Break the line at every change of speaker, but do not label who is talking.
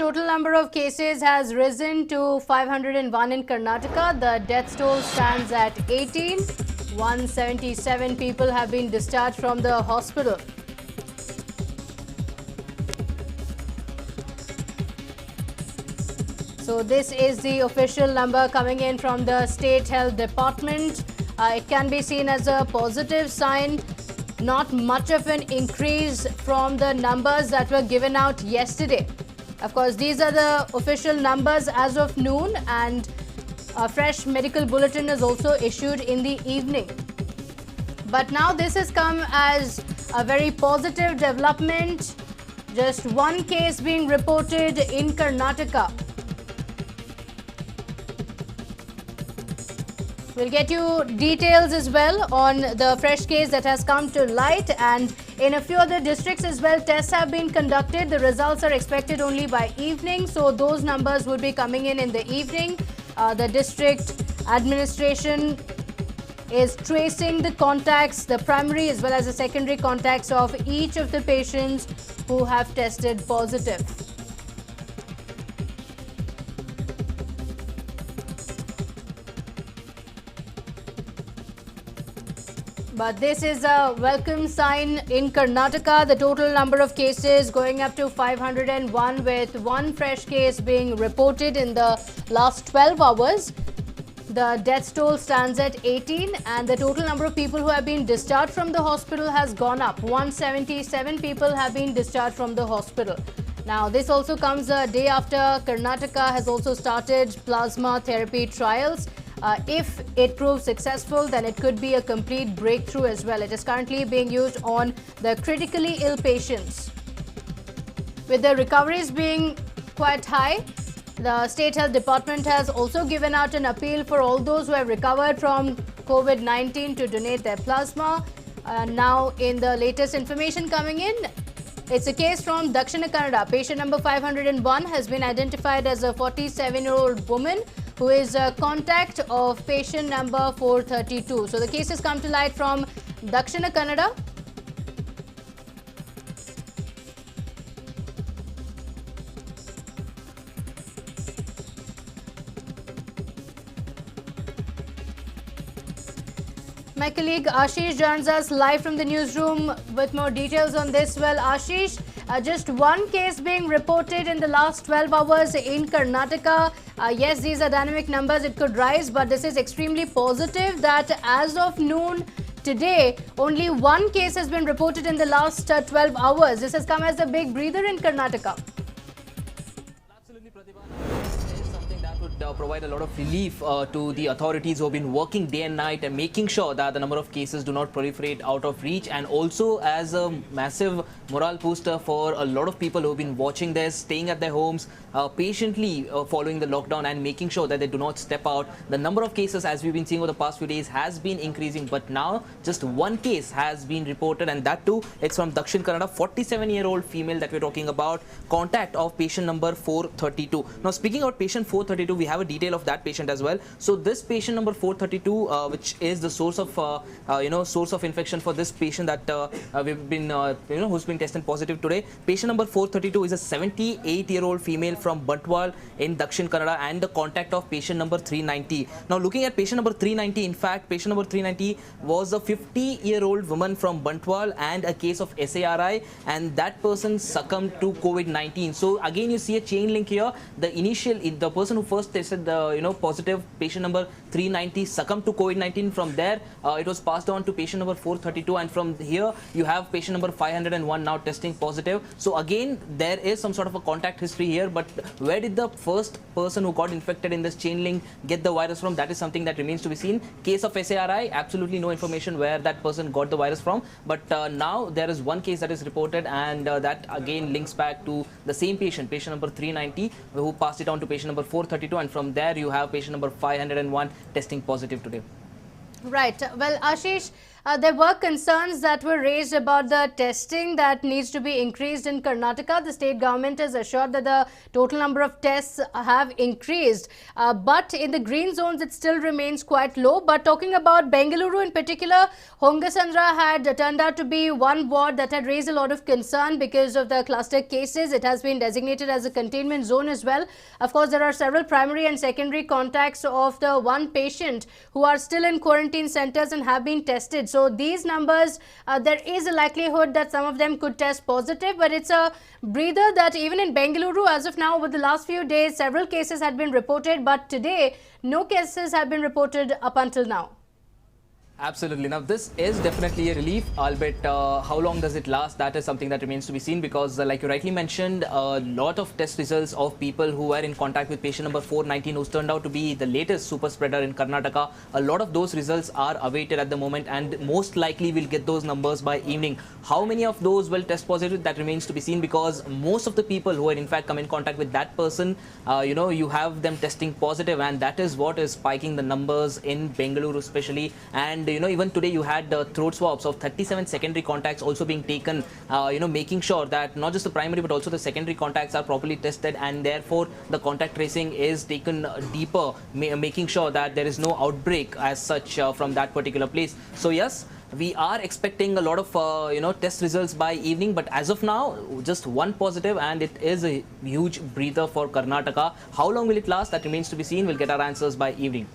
Total number of cases has risen to 501 in Karnataka. The death toll stands at 18. 177 people have been discharged from the hospital. So this is the official number coming in from the State Health Department. It can be seen as a positive sign. Not much of an increase from the numbers that were given out yesterday. Of course, these are the official numbers as of noon, and a fresh medical bulletin is also issued in the evening. But now this has come as a very positive development. Just one case being reported in Karnataka. We'll get you details as well on the fresh case that has come to light, and in a few other districts as well, tests have been conducted. The results are expected only by evening, so those numbers would be coming in the evening. The district administration is tracing the contacts, the primary as well as the secondary contacts of each of the patients who have tested positive. But this is a welcome sign in Karnataka. The total number of cases going up to 501, with one fresh case being reported in the last 12 hours. The death toll stands at 18, and the total number of people who have been discharged from the hospital has gone up. 177 people have been discharged from the hospital. Now, this also comes a day after Karnataka has also started plasma therapy trials. If it proves successful, then it could be a complete breakthrough as well. It is currently being used on the critically ill patients. With the recoveries being quite high, the State Health Department has also given out an appeal for all those who have recovered from COVID-19 to donate their plasma. Now, in the latest information coming in, it's a case from Dakshina Kannada. Patient number 501 has been identified as a 47-year-old woman who is a contact of patient number 432. So the case has come to light from Dakshina Kannada. My colleague Ashish joins us live from the newsroom with more details on this. Well, Ashish, just one case being reported in the last 12 hours in Karnataka. Yes, these are dynamic numbers. It could rise, but this is extremely positive that as of noon today, only one case has been reported in the last 12 hours. This has come as a big breather in Karnataka.
Absolutely, Pratibha. This is something that would provide a lot of relief to the authorities who have been working day and night and making sure that the number of cases do not proliferate out of reach, and also as a massive morale booster for a lot of people who have been watching this, staying at their homes, patiently following the lockdown and making sure that they do not step out. The number of cases, as we've been seeing over the past few days, has been increasing, but now just one case has been reported, and that too, it's from Dakshin Kannada, 47-year-old female that we're talking about, contact of patient number 432. Now, speaking about patient 432, we have a detail of that patient as well. So this patient number 432, which is the source of source of infection for this patient that we've been who's been tested positive today. Patient number 432 is a 78-year-old female from Bantwal in Dakshin Kannada, and the contact of patient number 390. Now, looking at patient number 390, in fact, patient number 390 was a 50-year-old woman from Bantwal and a case of SARI, and that person succumbed to COVID-19. So again, you see a chain link here. The person who first tested the positive, patient number 390, succumbed to COVID-19. From there, it was passed on to patient number 432, and from here you have patient number 501 now testing positive. So again, there is some sort of a contact history here, but where did the first person who got infected in this chain link get the virus from? That is something that remains to be seen. Case of SARI, absolutely no information where that person got the virus from, but now there is one case that is reported, and that again links back to the same patient number 390, who passed it on to patient number 432, and from there you have patient number 501 testing positive today.
Right. Well, Ashish, there were concerns that were raised about the testing that needs to be increased in Karnataka. The state government has assured that the total number of tests have increased, but in the green zones it still remains quite low. But talking about Bengaluru in particular, Hongasandra had turned out to be one ward that had raised a lot of concern because of the cluster cases. It has been designated as a containment zone as well. Of course, there are several primary and secondary contacts of the one patient who are still in quarantine centers and have been tested. So these numbers, there is a likelihood that some of them could test positive, but it's a breather that even in Bengaluru, as of now, over the last few days, several cases had been reported, but today, no cases have been reported up until now.
Absolutely. Now, this is definitely a relief, albeit how long does it last? That is something that remains to be seen because, like you rightly mentioned, a lot of test results of people who were in contact with patient number 419, who's turned out to be the latest super spreader in Karnataka. A lot of those results are awaited at the moment, and most likely we'll get those numbers by evening. How many of those will test positive? That remains to be seen because most of the people who had in fact come in contact with that person, you have them testing positive, and that is what is spiking the numbers in Bengaluru especially. And even today you had throat swabs of 37 secondary contacts also being taken, making sure that not just the primary but also the secondary contacts are properly tested, and therefore the contact tracing is taken deeper, making sure that there is no outbreak as such from that particular place. So yes, we are expecting a lot of test results by evening, but as of now just one positive, and it is a huge breather for Karnataka. How long will it last? That remains to be seen. We'll get our answers by evening.